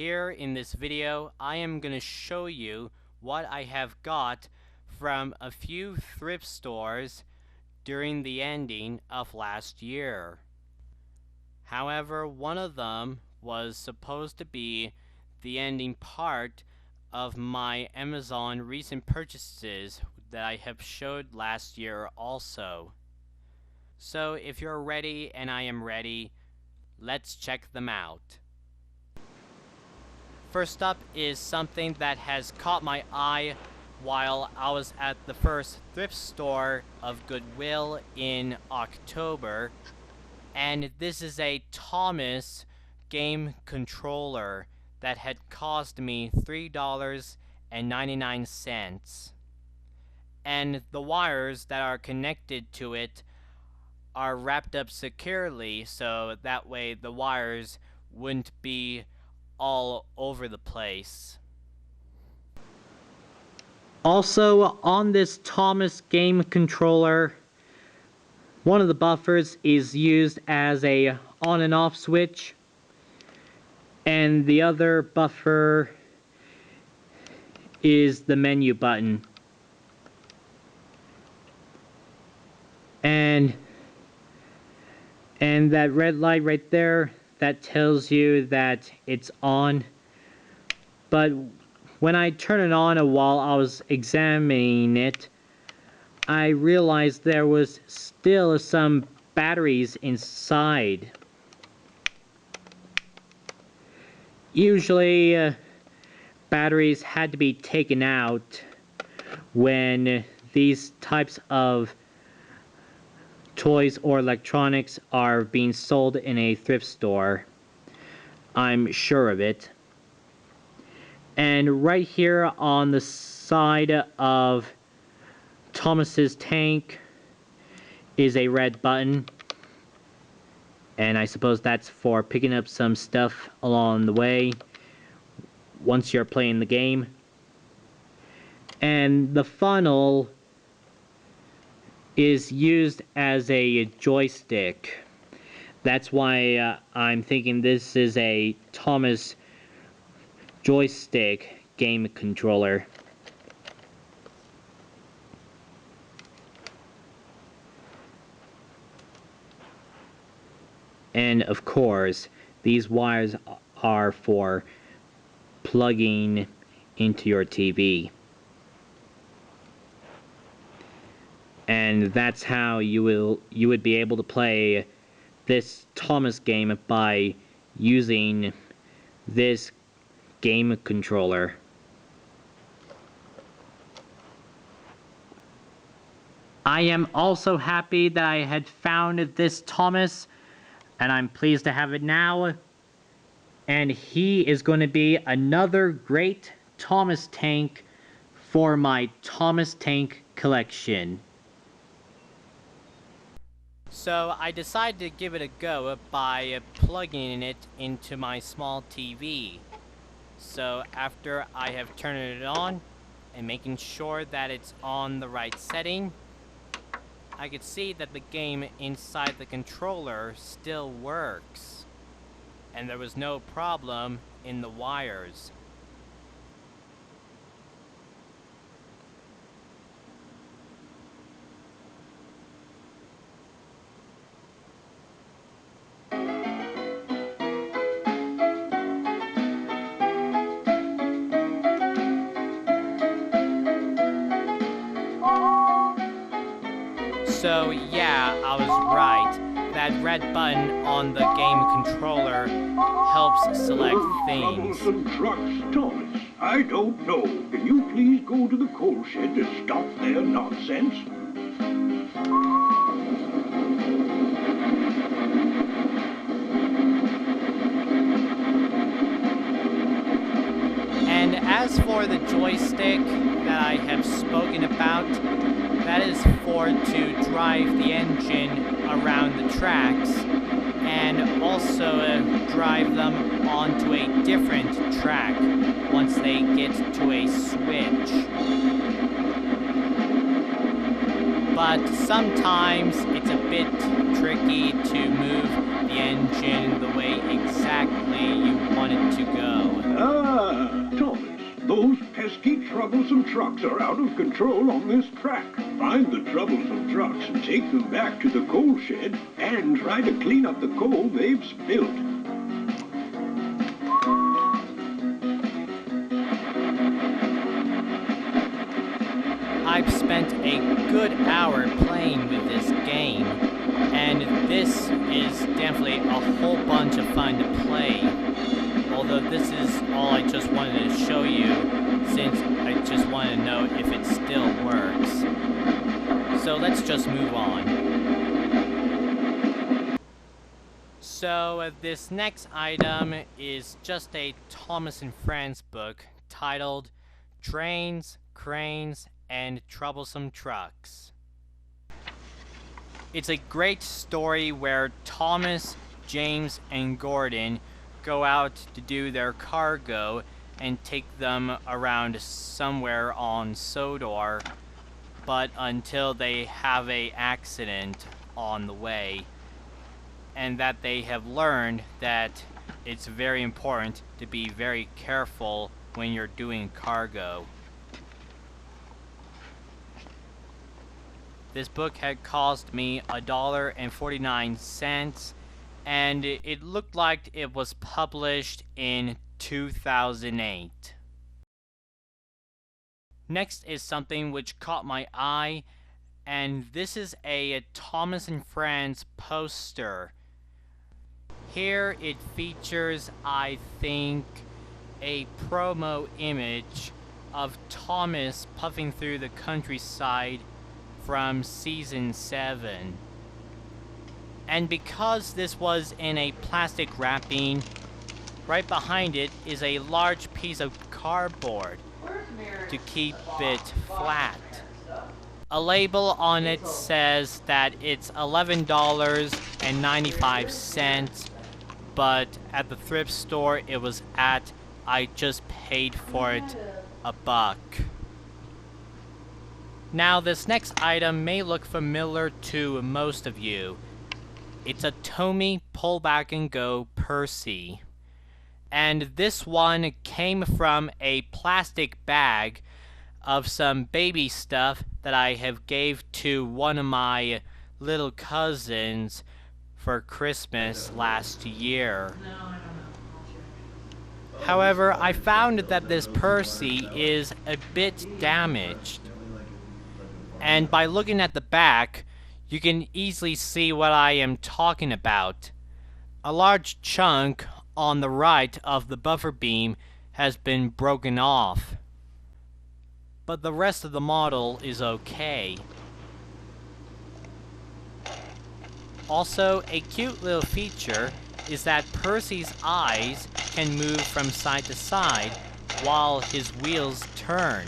Here in this video, I am going to show you what I have got from a few thrift stores during the ending of last year. However, one of them was supposed to be the ending part of my Amazon recent purchases that I have showed last year also. So if you're ready and I am ready, let's check them out. First up is something that has caught my eye while I was at the first thrift store of Goodwill in October, and this is a Thomas game controller that had cost me $3.99, and the wires that are connected to it are wrapped up securely so that way the wires wouldn't be all over the place. Also, on this Thomas game controller, one of the buffers is used as a on and off switch, and the other buffer is the menu button. And that red light right there, that tells you that it's on. But when I turned it on while I was examining it, I realized there was still some batteries inside. Usually, batteries had to be taken out when these types of toys or electronics are being sold in a thrift store. I'm sure of it. And right here on the side of Thomas's tank is a red button, and I suppose that's for picking up some stuff along the way once you're playing the game. And the funnel is used as a joystick. That's why I'm thinking this is a Thomas joystick game controller. And of course, these wires are for plugging into your TV. And that's how you would be able to play this Thomas game by using this game controller. I am also happy that I had found this Thomas, and I'm pleased to have it now. And he is going to be another great Thomas tank for my Thomas tank collection. So I decided to give it a go by plugging it into my small TV. So after I have turned it on and making sure that it's on the right setting, I could see that the game inside the controller still works, and there was no problem in the wires. So yeah, I was right. That red button on the game controller helps select things. Trucks, Thomas, I don't know. Can you please go to the coal shed to stop their nonsense? And as for the joystick that I have spoken about, that is for to drive the engine around the tracks and also drive them onto a different track once they get to a switch. But sometimes it's a bit tricky to move the engine the way exactly you want it to go. troublesome trucks are out of control on this track. Find the troublesome trucks and take them back to the coal shed and try to clean up the coal they've spilt. I've spent a good hour playing with this game, and this is definitely a whole bunch of fun to play. Although this is all I just wanted to show you, since I just want to know if it still works. So let's just move on. So this next item is just a Thomas and Friends book titled Trains, Cranes, and Troublesome Trucks. It's a great story where Thomas, James, and Gordon go out to do their cargo and take them around somewhere on Sodor, but until they have an accident on the way, and that they have learned that it's very important to be very careful when you're doing cargo. This book had cost me $1.49, and it looked like it was published in 2008. Next is something which caught my eye, and this is a Thomas and Friends poster. Here it features, I think, a promo image of Thomas puffing through the countryside from season 7. And because this was in a plastic wrapping, right behind it is a large piece of cardboard to keep it flat. A label on it says that it's $11.95, but at the thrift store it was at, I just paid for it, $1. Now this next item may look familiar to most of you. It's a Tomi pull back and go Percy. And this one came from a plastic bag of some baby stuff that I have gave to one of my little cousins for Christmas last year. However, I found that this Percy is a bit damaged. And by looking at the back, you can easily see what I am talking about. A large chunk on the right of the buffer beam has been broken off, but the rest of the model is okay. Also, a cute little feature is that Percy's eyes can move from side to side while his wheels turn.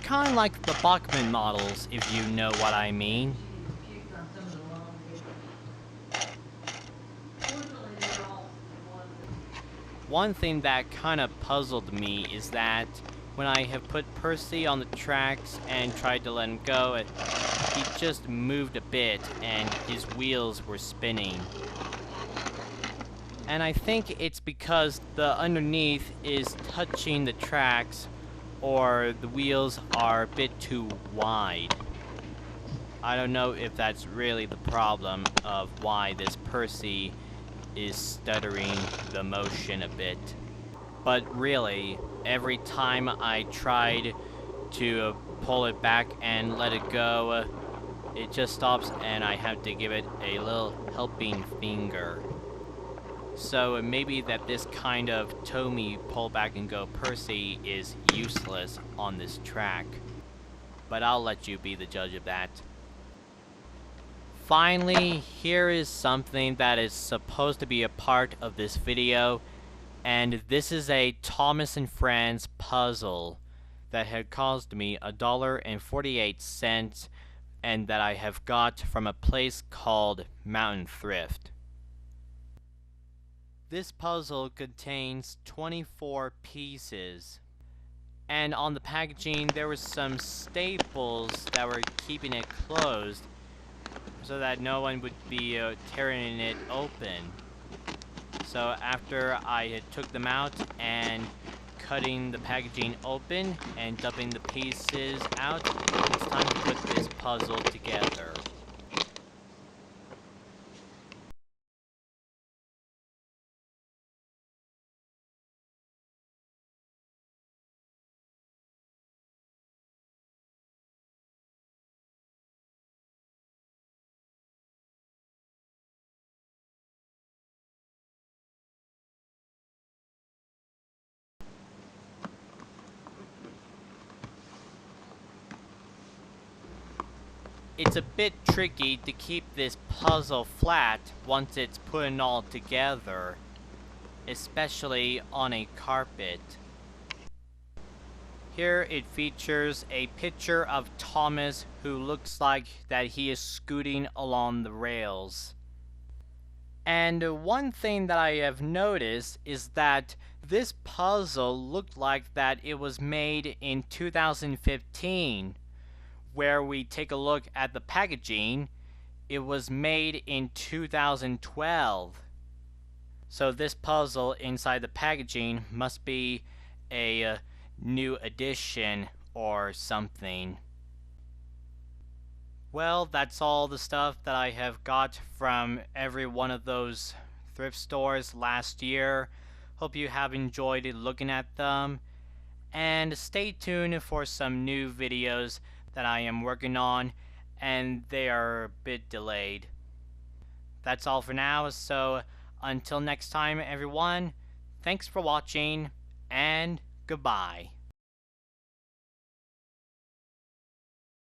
Kind of like the Bachmann models, if you know what I mean. One thing that kind of puzzled me is that when I have put Percy on the tracks and tried to let him go, he just moved a bit and his wheels were spinning. And I think it's because the underneath is touching the tracks, or the wheels are a bit too wide. I don't know if that's really the problem of why this Percy is stuttering the motion a bit. But really, every time I tried to pull it back and let it go, it just stops and I have to give it a little helping finger. So maybe that this kind of Tomi pull back and go Percy is useless on this track. But I'll let you be the judge of that. Finally, here is something that is supposed to be a part of this video, and this is a Thomas and Friends puzzle that had cost me $1.48, and that I have got from a place called Mountain Thrift. This puzzle contains 24 pieces, and on the packaging there were some staples that were keeping it closed so that no one would be tearing it open. So after I had took them out and cutting the packaging open and dumping the pieces out, it's time to put this puzzle together. It's a bit tricky to keep this puzzle flat once it's put all together, especially on a carpet. Here it features a picture of Thomas who looks like that he is scooting along the rails. And one thing that I have noticed is that this puzzle looked like that it was made in 2015. Where we take a look at the packaging, it was made in 2012. So this puzzle inside the packaging must be a new edition or something. Well, that's all the stuff that I have got from every one of those thrift stores last year. Hope you have enjoyed looking at them. And stay tuned for some new videos that I am working on, and they are a bit delayed. That's all for now, so until next time everyone, thanks for watching, and goodbye.